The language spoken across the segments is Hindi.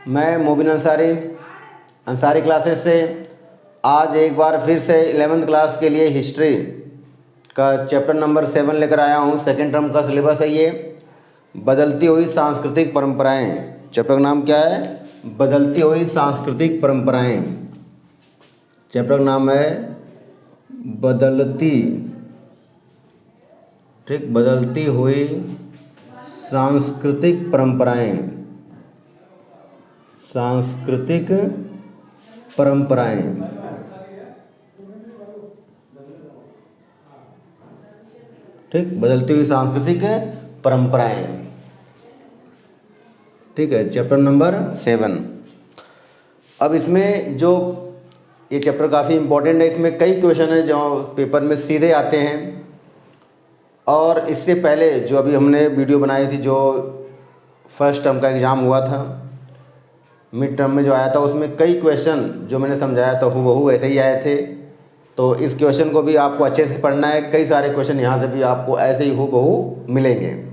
मैं मोबिन अंसारी अंसारी क्लासेस से आज एक बार फिर से 11th क्लास के लिए हिस्ट्री का चैप्टर नंबर 7 लेकर आया हूँ। सेकेंड टर्म का सिलेबस है ये, बदलती हुई सांस्कृतिक परंपराएं। चैप्टर का नाम क्या है? बदलती हुई सांस्कृतिक परंपराएं। चैप्टर का नाम है बदलती हुई सांस्कृतिक परंपराएं। सांस्कृतिक परंपराएं। ठीक, बदलती हुई सांस्कृतिक परंपराएं। ठीक है, चैप्टर नंबर 7। अब इसमें जो ये चैप्टर काफ़ी इम्पोर्टेंट है, इसमें कई क्वेश्चन हैं जो पेपर में सीधे आते हैं। और इससे पहले जो अभी हमने वीडियो बनाई थी, जो फर्स्ट टर्म का एग्ज़ाम हुआ था, मिड टर्म में जो आया था, उसमें कई क्वेश्चन जो मैंने समझाया था हूबहू ऐसे ही आए थे। तो इस क्वेश्चन को भी आपको अच्छे से पढ़ना है। कई सारे क्वेश्चन यहाँ से भी आपको ऐसे ही हूबहू मिलेंगे,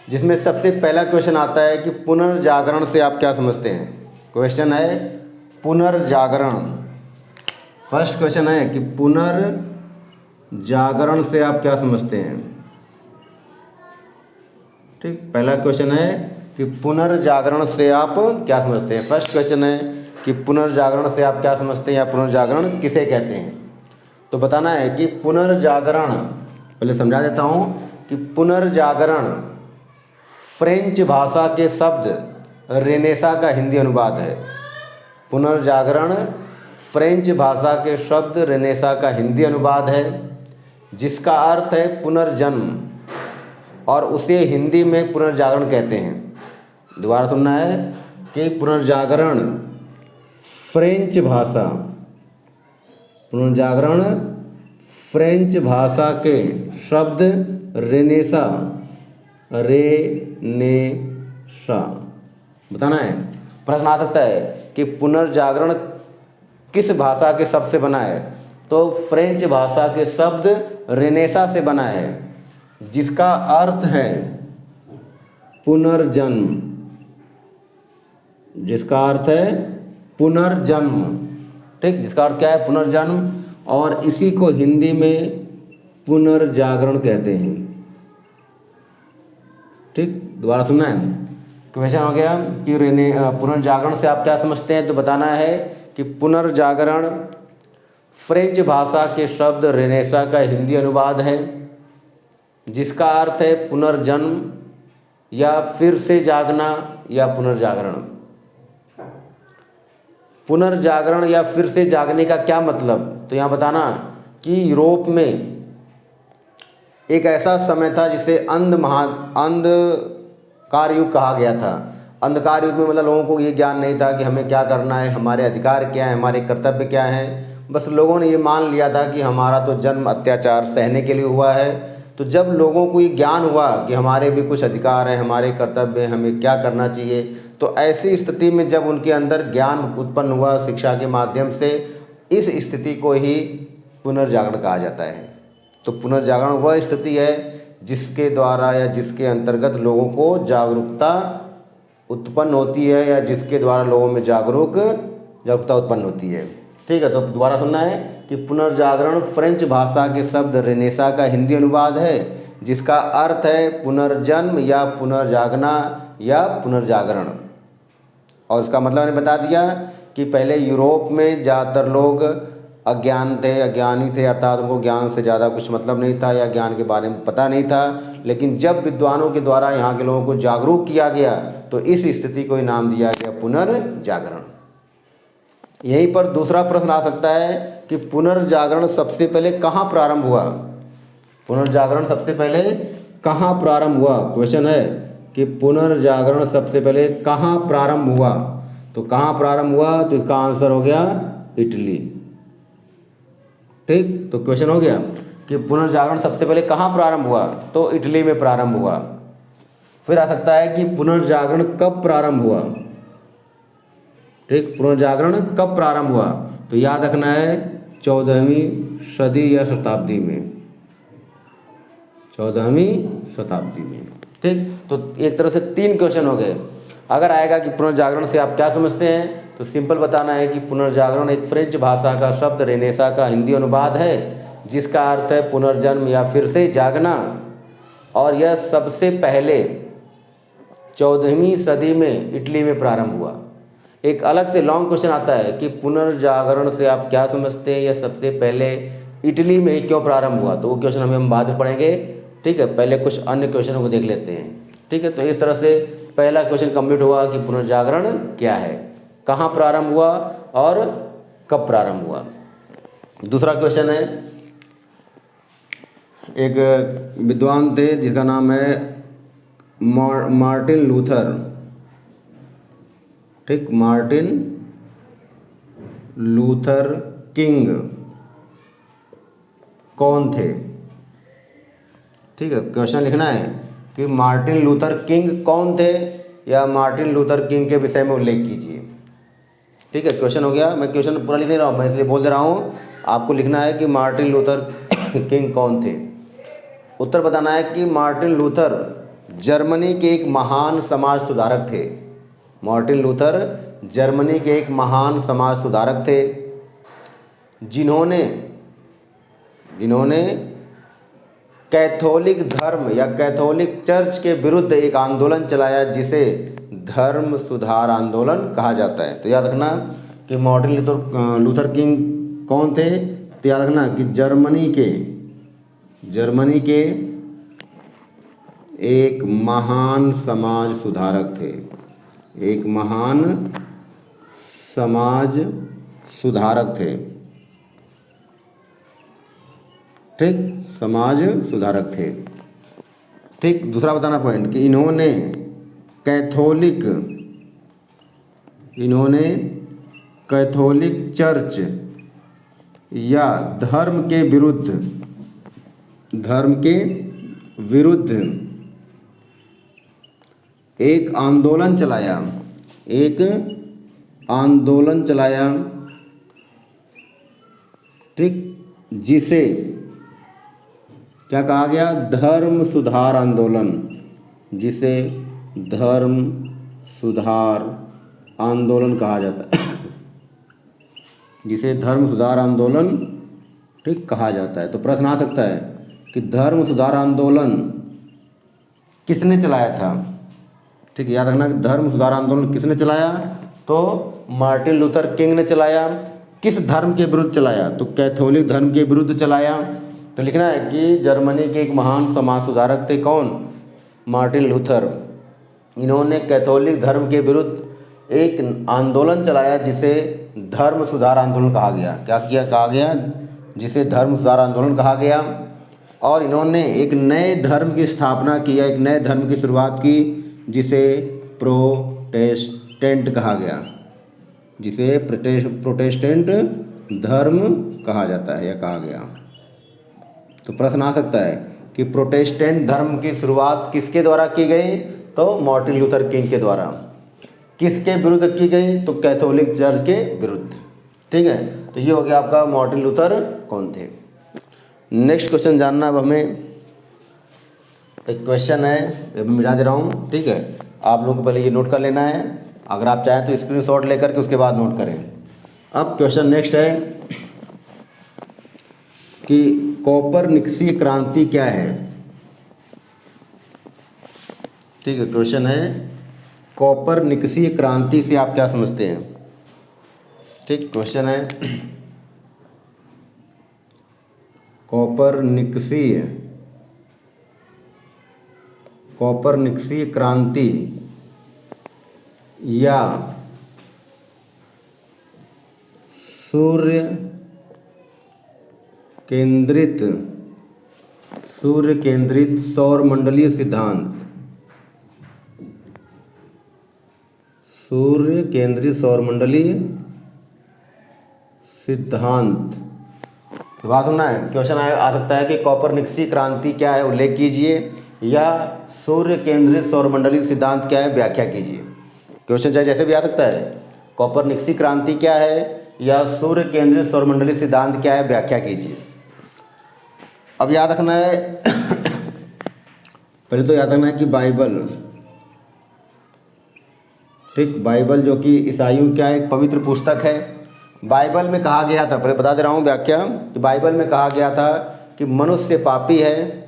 जिसमें सबसे पहला क्वेश्चन आता है कि पुनर्जागरण से आप क्या समझते हैं। क्वेश्चन है पुनर्जागरण। फर्स्ट क्वेश्चन है कि पुनर्जागरण से आप क्या समझते हैं। ठीक, पहला क्वेश्चन है कि पुनर्जागरण से आप क्या समझते हैं। फर्स्ट क्वेश्चन है कि पुनर्जागरण से आप क्या समझते हैं या पुनर्जागरण किसे कहते हैं। तो बताना है कि पुनर्जागरण, पहले समझा देता हूँ कि पुनर्जागरण फ्रेंच भाषा के शब्द रेनेसा का हिंदी अनुवाद है। पुनर्जागरण फ्रेंच भाषा के शब्द रेनेसा का हिंदी अनुवाद है, जिसका अर्थ है पुनर्जन्म, और उसे हिंदी में पुनर्जागरण कहते हैं। दोबारा सुनना है कि पुनर्जागरण फ्रेंच भाषा के शब्द रेनेसा बताना है। प्रश्न आ सकता है कि पुनर्जागरण किस भाषा के शब्द से बना है। तो फ्रेंच भाषा के शब्द रेनेसा से बना है, जिसका अर्थ है पुनर्जन्म। जिसका अर्थ है पुनर्जन्म। ठीक, जिसका अर्थ क्या है? पुनर्जन्म, और इसी को हिंदी में पुनर्जागरण कहते हैं। ठीक, दोबारा सुनना है। क्वेश्चन हो गया कि पुनर्जागरण से आप क्या समझते हैं। तो बताना है कि पुनर्जागरण फ्रेंच भाषा के शब्द रेनेसा का हिंदी अनुवाद है, जिसका अर्थ है पुनर्जन्म या फिर से जागना या पुनर्जागरण। पुनर्जागरण या फिर से जागने का क्या मतलब। तो यहाँ बताना कि यूरोप में एक ऐसा समय था जिसे अंधकार युग कहा गया था। अंधकार युग में मतलब लोगों को ये ज्ञान नहीं था कि हमें क्या करना है, हमारे अधिकार क्या है, हमारे कर्तव्य क्या हैं। बस लोगों ने ये मान लिया था कि हमारा तो जन्म अत्याचार सहने के लिए हुआ है। तो जब लोगों को ये ज्ञान हुआ कि हमारे भी कुछ अधिकार हैं, हमारे कर्तव्य हैं, हमें क्या करना चाहिए, तो ऐसी स्थिति में जब उनके अंदर ज्ञान उत्पन्न हुआ शिक्षा के माध्यम से, इस स्थिति को ही पुनर्जागरण कहा जाता है। तो पुनर्जागरण वह स्थिति है जिसके द्वारा या जिसके अंतर्गत लोगों को जागरूकता उत्पन्न होती है, या जिसके द्वारा लोगों में जागरूकता उत्पन्न होती है। ठीक है, तो दोबारा सुनना है कि पुनर्जागरण फ्रेंच भाषा के शब्द रेनेसा का हिंदी अनुवाद है, जिसका अर्थ है पुनर्जन्म या पुनर्जागना या पुनर्जागरण। और इसका मतलब मैंने बता दिया कि पहले यूरोप में ज़्यादातर लोग अज्ञानी थे, अर्थात उनको ज्ञान से ज़्यादा कुछ मतलब नहीं था या ज्ञान के बारे में पता नहीं था। लेकिन जब विद्वानों के द्वारा यहाँ के लोगों को जागरूक किया गया, तो इस स्थिति को ही नाम दिया गया पुनर्जागरण। यहीं पर दूसरा प्रश्न आ सकता है कि पुनर्जागरण सबसे पहले कहाँ प्रारंभ हुआ। पुनर्जागरण सबसे पहले कहाँ प्रारंभ हुआ। क्वेश्चन है कि पुनर्जागरण सबसे पहले कहाँ प्रारंभ हुआ। तो कहाँ प्रारंभ हुआ, तो इसका आंसर हो गया इटली। ठीक, तो क्वेश्चन हो गया कि पुनर्जागरण सबसे पहले कहाँ प्रारंभ हुआ, तो इटली में प्रारंभ हुआ। फिर आ सकता है कि पुनर्जागरण कब प्रारंभ हुआ। ठीक, पुनर्जागरण कब प्रारंभ हुआ, तो याद रखना है 14वीं सदी या शताब्दी में। 14वीं शताब्दी में। ठीक, तो एक तरह से 3 क्वेश्चन हो गए। अगर आएगा कि पुनर्जागरण से आप क्या समझते हैं, तो सिंपल बताना है कि पुनर्जागरण एक फ्रेंच भाषा का शब्द रेनेसा का हिंदी अनुवाद है, जिसका अर्थ है पुनर्जन्म या फिर से जागना। और यह सबसे पहले 14वीं सदी में इटली में प्रारंभ हुआ। एक अलग से लॉन्ग क्वेश्चन आता है कि पुनर्जागरण से आप क्या समझते हैं, यह सबसे पहले इटली में ही क्यों प्रारंभ हुआ, तो वो क्वेश्चन हम बाद में पढ़ेंगे। ठीक है, पहले कुछ अन्य क्वेश्चनों को देख लेते हैं। ठीक है, तो इस तरह से पहला क्वेश्चन कंप्लीट हुआ कि पुनर्जागरण क्या है, कहाँ प्रारंभ हुआ और कब प्रारंभ हुआ। दूसरा क्वेश्चन है, एक विद्वान थे जिसका नाम है मार्टिन लूथर। ठीक, मार्टिन लूथर किंग कौन थे। ठीक है, क्वेश्चन लिखना है कि मार्टिन लूथर किंग कौन थे, या मार्टिन लूथर किंग के विषय में उल्लेख कीजिए। ठीक है, क्वेश्चन हो गया। मैं क्वेश्चन पूरा लिख नहीं रहा हूँ, मैं इसलिए बोल दे रहा हूँ, आपको लिखना है कि मार्टिन लूथर किंग कौन थे। उत्तर बताना है कि मार्टिन लूथर जर्मनी के एक महान समाज सुधारक थे। मार्टिन लूथर जर्मनी के एक महान समाज सुधारक थे, जिन्होंने कैथोलिक धर्म या कैथोलिक चर्च के विरुद्ध एक आंदोलन चलाया, जिसे धर्म सुधार आंदोलन कहा जाता है। तो याद रखना कि मार्टिन लूथर किंग कौन थे। तो याद रखना कि जर्मनी के एक महान समाज सुधारक थे, एक महान समाज सुधारक थे। ठीक, समाज सुधारक थे। ठीक, दूसरा बताना पॉइंट कि इन्होंने कैथोलिक चर्च या धर्म के विरुद्ध एक आंदोलन चलाया, ठीक, जिसे क्या कहा गया, धर्म सुधार आंदोलन, जिसे धर्म सुधार आंदोलन कहा जाता है जिसे धर्म सुधार आंदोलन, ठीक, कहा जाता है। तो प्रश्न आ सकता है कि धर्म सुधार आंदोलन किसने चलाया था। ठीक, याद रखना कि धर्म सुधार आंदोलन किसने चलाया, तो मार्टिन लूथर किंग ने चलाया। किस धर्म के विरुद्ध चलाया, तो कैथोलिक धर्म के विरुद्ध चलाया। तो लिखना है कि जर्मनी के एक महान समाज सुधारक थे, कौन, मार्टिन लूथर। इन्होंने कैथोलिक धर्म के विरुद्ध एक आंदोलन चलाया, जिसे धर्म सुधार आंदोलन कहा गया। कहा गया, जिसे धर्म सुधार आंदोलन कहा गया। और इन्होंने एक नए धर्म की स्थापना की, एक नए धर्म की शुरुआत की, जिसे प्रोटेस्टेंट कहा गया, जिसे प्रोटेस्टेंट धर्म कहा जाता है या कहा गया। तो प्रश्न आ सकता है कि प्रोटेस्टेंट धर्म की शुरुआत किसके द्वारा की गई, तो मार्टिन लूथर किंग के द्वारा। किसके विरुद्ध की गई, तो कैथोलिक चर्च के विरुद्ध। ठीक है, तो ये हो गया आपका मार्टिन लूथर कौन थे। नेक्स्ट क्वेश्चन जानना अब हमें, एक क्वेश्चन है, मिटा दे रहा हूँ। ठीक है, आप लोग को पहले ये नोट कर लेना है, अगर आप चाहें तो स्क्रीनशॉट लेकर के उसके बाद नोट करें। अब क्वेश्चन नेक्स्ट है कि कोपरनिकसीय क्रांति क्या है। ठीक है, क्वेश्चन है कोपरनिकसीय क्रांति से आप क्या समझते हैं। ठीक, क्वेश्चन है कोपरनिकसीय क्रांति या सूर्य केंद्रित सौरमंडलीय सिद्धांत। सूर्य केंद्रित सौरमंडलीय सिद्धांत। बात सुनना है, क्वेश्चन आ सकता है कि कोपरनिकसीय क्रांति क्या है, उल्लेख कीजिए, या सूर्य केंद्रित सौरमंडलीय सिद्धांत क्या है, व्याख्या कीजिए। क्वेश्चन चाहे जैसे भी आ सकता है, कोपरनिकसीय क्रांति क्या है या सूर्य केंद्रित सौरमंडलीय सिद्धांत क्या है, व्याख्या कीजिए। अब याद रखना है पहले तो याद रखना है कि ठीक, बाइबल जो कि ईसाइयों क्या एक पवित्र पुस्तक है। बाइबल में कहा गया था, पहले बता दे रहा हूँ व्याख्या, कि बाइबल में कहा गया था कि मनुष्य पापी है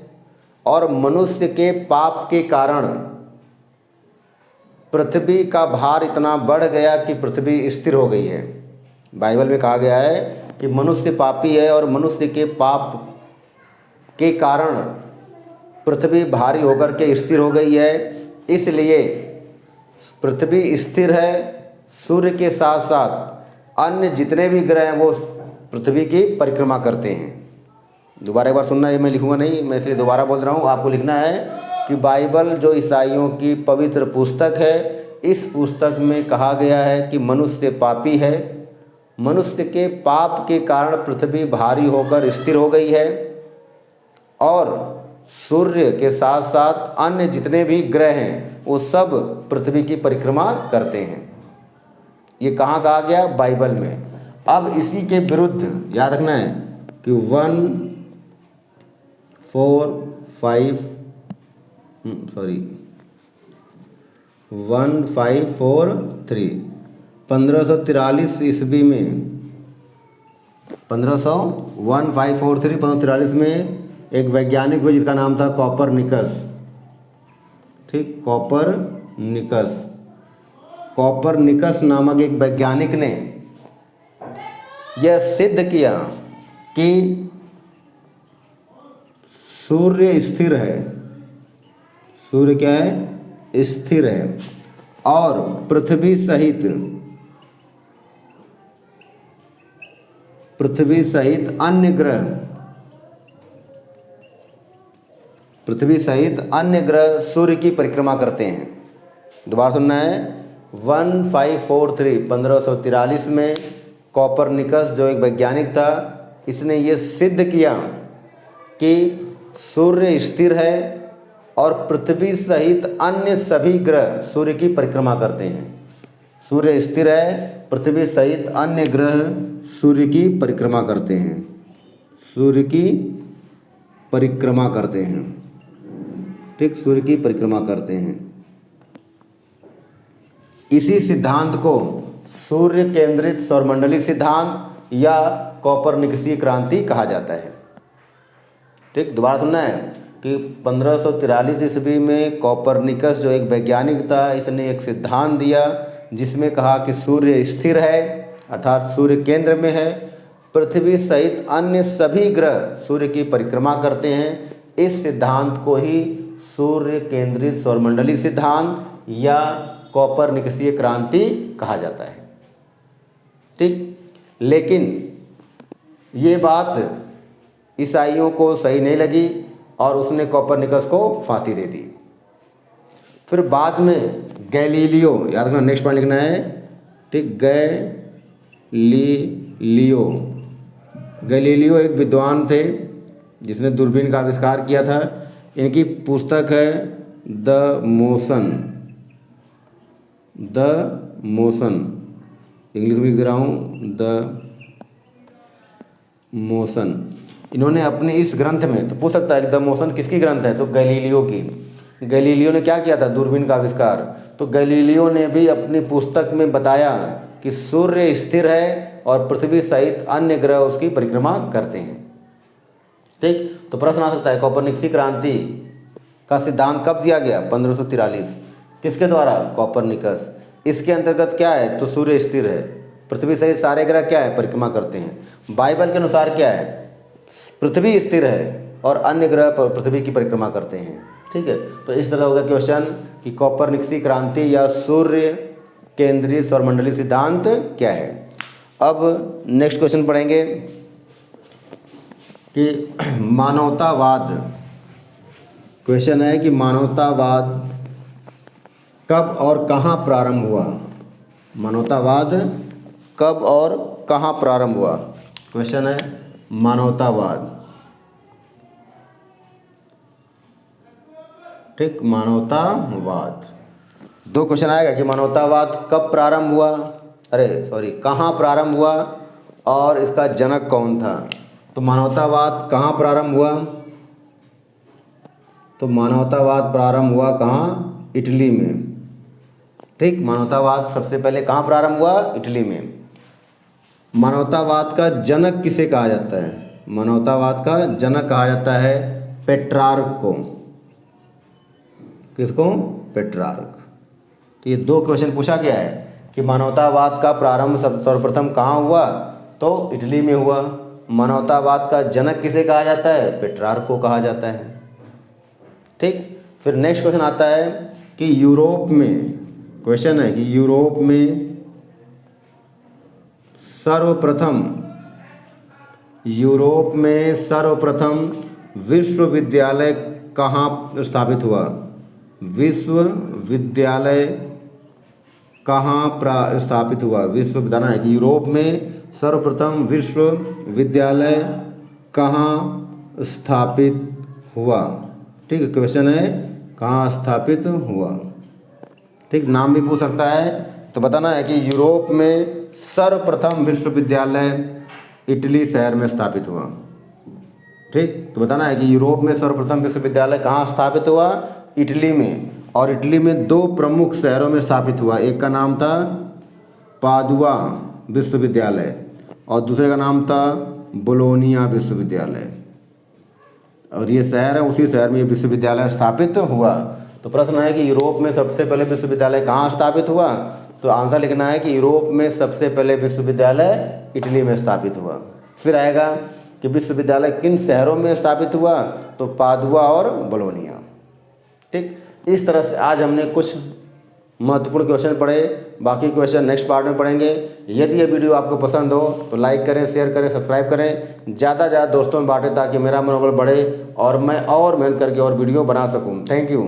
और मनुष्य के पाप के कारण पृथ्वी का भार इतना बढ़ गया कि पृथ्वी स्थिर हो गई है। बाइबल में कहा गया है कि मनुष्य पापी है और मनुष्य के पाप के कारण पृथ्वी भारी होकर के स्थिर हो गई है, इसलिए पृथ्वी स्थिर है। सूर्य के साथ साथ अन्य जितने भी ग्रह हैं वो पृथ्वी की परिक्रमा करते हैं। दोबारा एक बार सुनना, ये मैं लिखूँगा नहीं, मैं इसलिए दोबारा बोल रहा हूँ, आपको लिखना है कि बाइबल जो ईसाइयों की पवित्र पुस्तक है, इस पुस्तक में कहा गया है कि मनुष्य पापी है, मनुष्य के पाप के कारण पृथ्वी भारी होकर स्थिर हो गई है और सूर्य के साथ साथ अन्य जितने भी ग्रह हैं वो सब पृथ्वी की परिक्रमा करते हैं। ये कहाँ कहा गया? बाइबल में। अब इसी के विरुद्ध याद रखना है कि 1543 ईस्वी में 1543 में एक वैज्ञानिक हुए जिसका नाम था कॉपरनिकस। ठीक, कॉपरनिकस नामक एक वैज्ञानिक ने यह सिद्ध किया कि सूर्य स्थिर है। सूर्य क्या है? स्थिर है और पृथ्वी सहित अन्य ग्रह सूर्य की परिक्रमा करते हैं। दोबारा सुनना है, 1543 में कॉपरनिकस जो एक वैज्ञानिक था, इसने ये सिद्ध किया कि सूर्य स्थिर है और पृथ्वी सहित अन्य सभी ग्रह सूर्य की परिक्रमा करते हैं। सूर्य स्थिर है, पृथ्वी सहित अन्य ग्रह सूर्य की परिक्रमा करते हैं। ठीक, सूर्य की परिक्रमा करते हैं। इसी सिद्धांत को सूर्य केंद्रित सौरमंडलीय सिद्धांत या कॉपरनिकसीय क्रांति कहा जाता है। ठीक, दोबारा सुनना है कि 1543 ईस्वी में कॉपरनिकस जो एक वैज्ञानिक था, इसने एक सिद्धांत दिया जिसमें कहा कि सूर्य स्थिर है, अर्थात सूर्य केंद्र में है, पृथ्वी सहित अन्य सभी ग्रह सूर्य की परिक्रमा करते हैं। इस सिद्धांत को ही सूर्य केंद्रित सौरमंडलीय सिद्धांत या कॉपरनिकसीय क्रांति कहा जाता है। ठीक, लेकिन ये बात ईसाइयों को सही नहीं लगी और उसने कॉपरनिकस को फांसी दे दी। फिर बाद में गैलीलियो, याद रखना, नेक्स्ट पॉइंट लिखना है। ठीक, गैलीलियो एक विद्वान थे जिसने दूरबीन का आविष्कार किया था। इनकी पुस्तक है द मोशन, इंग्लिश में लिख दे रहा हूँ, द मोशन। इन्होंने अपने इस ग्रंथ में, तो पूछ सकता है कि द मोशन किसकी ग्रंथ है, तो गैलीलियो की। गैलीलियो ने क्या किया था? दूरबीन का आविष्कार। तो गैलीलियो ने भी अपनी पुस्तक में बताया कि सूर्य स्थिर है और पृथ्वी सहित अन्य ग्रह उसकी परिक्रमा करते हैं। ठीक, तो प्रश्न आ सकता है कॉपरनिकसीय क्रांति का सिद्धांत कब दिया गया? 1543। किसके द्वारा? कॉपरनिकस। इसके अंतर्गत क्या है? तो सूर्य स्थिर है, पृथ्वी सहित सारे ग्रह क्या है? परिक्रमा करते हैं। बाइबल के अनुसार क्या है? पृथ्वी स्थिर है और अन्य ग्रह पृथ्वी की परिक्रमा करते हैं। ठीक है, तो इस तरह होगा क्वेश्चन कि कॉपरनिकसीय क्रांति या सूर्य केंद्रीय सौरमंडलीय सिद्धांत क्या है। अब नेक्स्ट क्वेश्चन पढ़ेंगे कि मानवतावाद। क्वेश्चन है कि मानवतावाद कब और कहाँ प्रारंभ हुआ? मानवतावाद कब और कहाँ प्रारंभ हुआ? क्वेश्चन है मानवतावाद। ठीक, मानवतावाद। दो क्वेश्चन आएगा कि मानवतावाद कब प्रारंभ हुआ, कहाँ प्रारंभ हुआ और इसका जनक कौन था। तो मानवतावाद कहाँ प्रारंभ हुआ? तो मानवतावाद प्रारंभ हुआ कहाँ? इटली में। ठीक, मानवतावाद सबसे पहले कहाँ प्रारंभ हुआ? इटली में। मानवतावाद का जनक किसे कहा जाता है? मानवतावाद का जनक कहा जाता है पेट्रार्क को। किसको? पेट्रार्क। तो ये 2 क्वेश्चन पूछा गया है कि मानवतावाद का प्रारंभ सर्वप्रथम कहाँ हुआ? तो इटली में हुआ। मानवतावाद का जनक किसे कहा जाता है? पेट्रार्क को कहा जाता है। ठीक, फिर नेक्स्ट क्वेश्चन आता है कि यूरोप में, क्वेश्चन है कि यूरोप में सर्वप्रथम विश्वविद्यालय कहाँ स्थापित हुआ? विश्वविद्यालय कहाँ स्थापित हुआ? बताना है कि यूरोप में सर्वप्रथम विश्वविद्यालय कहाँ स्थापित हुआ। ठीक है, क्वेश्चन है कहाँ स्थापित हुआ। ठीक, नाम भी पूछ सकता है। तो बताना है कि यूरोप में सर्वप्रथम विश्वविद्यालय इटली शहर में स्थापित हुआ। ठीक, तो बताना है कि यूरोप में सर्वप्रथम विश्वविद्यालय कहाँ स्थापित हुआ? इटली में। और इटली में 2 प्रमुख शहरों में स्थापित हुआ। एक का नाम था पादुआ विश्वविद्यालय और दूसरे का नाम था बोलोनिया विश्वविद्यालय। और ये शहर है, उसी शहर में ये विश्वविद्यालय स्थापित हुआ। तो प्रश्न है कि यूरोप में सबसे पहले विश्वविद्यालय कहाँ स्थापित हुआ? तो आंसर लिखना है कि यूरोप में सबसे पहले विश्वविद्यालय इटली में स्थापित हुआ। फिर आएगा कि विश्वविद्यालय किन शहरों में स्थापित हुआ? तो पादुआ और बोलोनिया। ठीक, इस तरह से आज हमने कुछ महत्वपूर्ण क्वेश्चन पढ़े। बाकी क्वेश्चन नेक्स्ट पार्ट में पढ़ेंगे। यदि ये वीडियो आपको पसंद हो तो लाइक करें, शेयर करें, सब्सक्राइब करें, ज़्यादा से ज़्यादा दोस्तों में बांटें ताकि मेरा मनोबल बढ़े और मैं और मेहनत करके और वीडियो बना सकूं। Thank you.